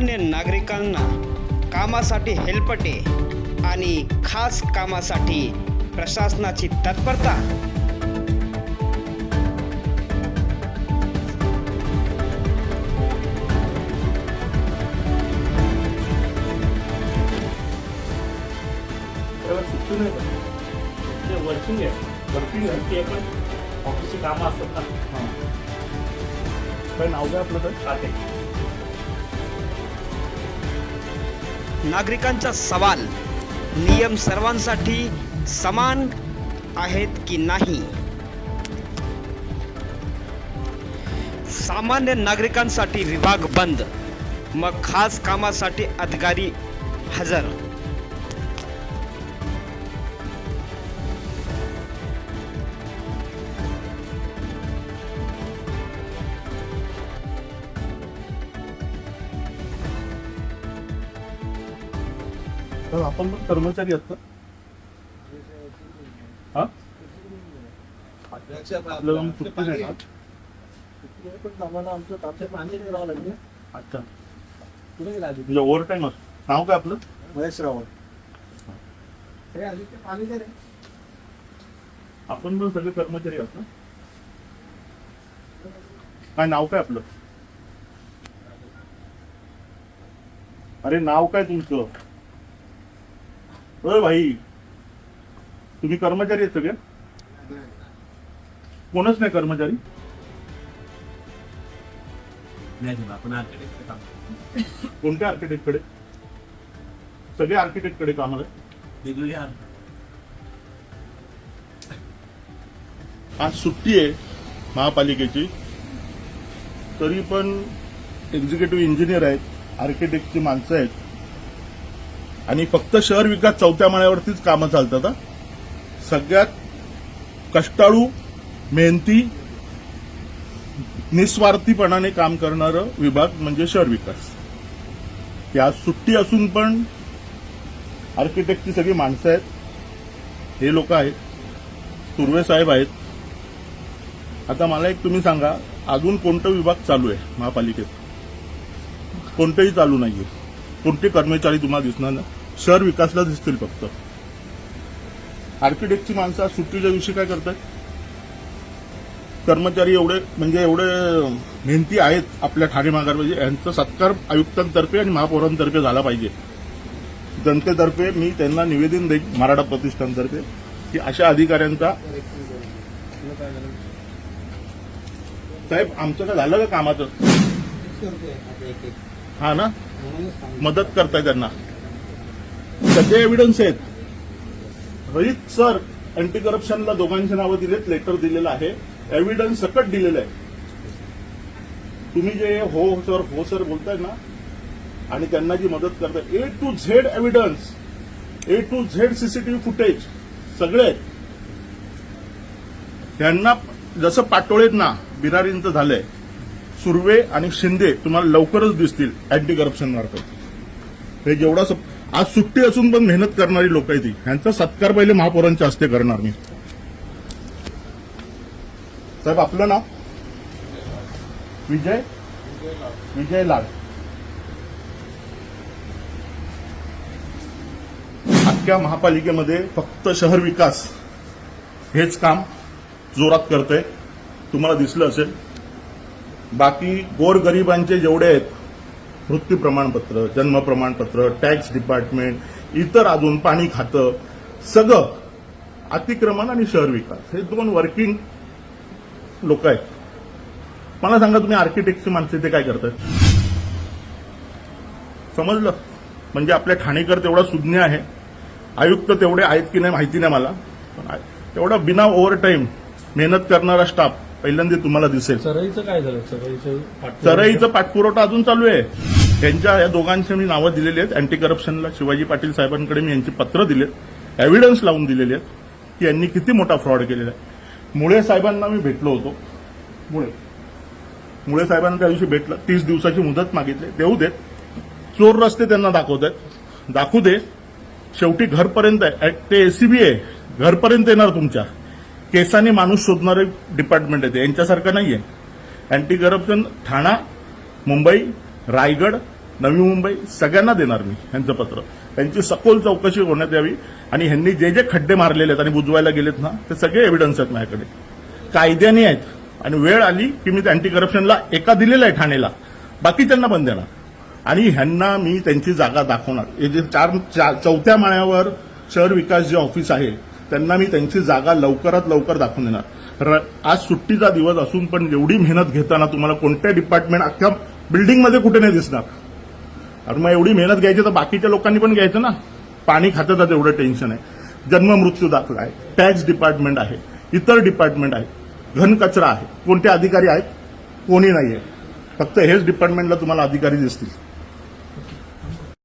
सामान्य नागरिकांना कामासाठी हेलपटे आणि खास कामासाठी प्रशासनाची तत्परता। वर्किंग आहे पण ऑफिसची कामं असतात ना। काय नाव काय आपलं? तर खाते। नागरिकांचा सवाल, नियम सर्वांसाठी समान आहेत की नाही? सामान्य नागरिकांसाठी विभाग बंद, मग खास कामासाठी अधिकारी हजर। तर आपण पण कर्मचारी असतात हा? आपल्याला मग सुट्टी नाही ना? अच्छा, म्हणजे ओव्हर टाईम असतो। नाव काय आपलं? महेश रावळ। आपण पण सगळे कर्मचारी आहोत ना? काय नाव काय आपलं? अरे नाव काय तुमचं? अरे भाई, तुम्ही कर्मचारी आहेत सगळे? कोणच नाही कर्मचारी? कोणत्या आर्किटेक्ट कडे? सगळे आर्किटेक्ट कडे कामाला आहे? आज सुट्टी आहे महापालिकेची, तरी पण एक्झिक्युटिव्ह इंजिनियर आहेत, आर्किटेक्टची माणसं आहेत आणि फक्त शहर विकास चौथ्या माळ्यावरतीच कामं चालतात। सगळ्यात कष्टाळू, मेहनती, निस्वार्थीपणाने काम करणारं विभाग म्हणजे शहर विकास। या सुट्टी असून पण आर्किटेक्टची सगळी माणसं आहेत, हे लोक आहेत, तुर्वे साहेब आहेत। आता मला एक तुम्ही सांगा, अजून कोणता विभाग चालू आहे महापालिकेत? कोणतेही चालू नाहीये। कोणते कर्मचारी तुम्हाला दिसणार ना? शहर विकासला दिसतील फक्त। आर्किटेक्टची माणसं सुट्टीच्या दिवशी काय करतात? कर्मचारी एवढे मेहनती आहेत आपल्या ठाणे महानगरपालिकेत, यांचा सत्कार आयुक्तांतर्फे आणि महापौरांतर्फे झाला पाहिजे। जनतेतर्फे मी त्यांना निवेदन देईन, मराठा प्रतिष्ठानतर्फे, की अशा अधिकाऱ्यांचा। साहेब, आमचं काय झालं का कामाचं? हा ना, मदत करताय त्यांना, सगळे एव्हिडन्स आहेत। रोहित सर अँटी करप्शनला दोघांची नावं दिलेत, लेटर दिलेलं आहे, एव्हिडन्स सकट दिलेलं आहे। तुम्ही जे हो सर बोलताय ना आणि त्यांना जी मदत करताय, A to Z evidence, A to Z CCTV footage सगळे आहेत। त्यांना जसं पाटोळेत ना बिरारींचं झालंय, सुर्वे आणि शिंदे तुम्हाला लवकरच दिसतील अँटी करप्शन मार्फत। हे जेवढा आज सुट्टी असून पण मेहनत करणारी लोक आहेत, ह्यांचा सत्कार पहिले महापौरांच्या हस्ते करणार मी। साहेब, आपलं नाव? विजय लाड। अख्ख्या महापालिकेमध्ये फक्त शहर विकास हेच काम जोरात करतंय, तुम्हाला दिसलं असेल। बाकी गोरगरिबांचे जेवढे आहेत, मृत्यू प्रमाणपत्र, जन्म प्रमाणपत्र, टॅक्स डिपार्टमेंट, इतर अजून पाणी खातं, सगळं अतिक्रमण आणि शहर विकास, हे दोन वर्किंग लोक आहेत। मला सांगा, तुम्ही आर्किटेक्टची माणसं ते काय करतात? समजलं? म्हणजे आपल्या ठाणेकर तेवढा सुज्ञ आहे, आयुक्त तेवढे आहेत की नाही माहिती नाही मला, पण तेवढा बिना ओव्हर टाईम मेहनत करणारा स्टाफ पहिल्यांदा तुम्हाला दिसेल। चराईचं काय झालं? चराईचं पाठपुरवठा अजून चालू आहे। त्यांच्या या दोघांची मी नावं दिलेली आहेत अँटी करप्शनला। शिवाजी पाटील साहेबांकडे मी यांची पत्र दिलेत, एव्हिडन्स लावून दिलेले आहेत की यांनी किती मोठा फ्रॉड केलेला आहे। मुळे साहेबांना मी भेटलो होतो। मुळे साहेबांना त्या दिवशी भेटलं, 30 दिवसाची मुदत मागितली, देऊ देत। चोर रस्ते त्यांना दाखवत आहेत, दाखवू दे। शेवटी घरपर्यंत आहे, ते एसीबी आहे, घरपर्यंत येणार तुमच्या। केसाने माणूस शोधणारे डिपार्टमेंट आहे, यांच्यासारखं नाहीये। अँटी करप्शन ठाणा, मुंबई, रायगड, नवी मुंबई सगळ्यांना देणार मी ह्यांचं पत्र. त्यांची सखोल चौकशी होण्यात यावी आणि ह्यांनी जे जे खड्डे मारलेले आहेत आणि बुजवायला गेलेत ना ते सगळे एव्हिडन्स आहेत माझ्याकडे, कायद्याने आहेत. आणि वेळ आली की मी अँटी करप्शनला एका दिलेला आहे ठाणेला, बाकीच्यांना पण देणार आणि ह्यांना मी त्यांची जागा दाखवणार. हे जे चौथ्या माळ्यावर शहर विकास जे ऑफिस आहे त्यांना मी त्यांची जागा लवकरात लवकर दाखवून देणार. आज सुट्टीचा दिवस असून पण एवढी मेहनत घेताना तुम्हाला कोणत्या डिपार्टमेंट अख्ख्या बिल्डिंगमध्ये कुठे नाही दिसणार. आणि मग एवढी मेहनत घ्यायची तर बाकीच्या लोकांनी पण घ्यायचं ना. पाणी खात्याचं एवढं टेन्शन आहे, जन्म मृत्यू दाखला आहे, टॅक्स डिपार्टमेंट आहे, इतर डिपार्टमेंट आहे, घनकचरा आहे. कोणते अधिकारी आहेत? कोणी नाहीये. फक्त हेच डिपार्टमेंटला तुम्हाला अधिकारी दिसतील.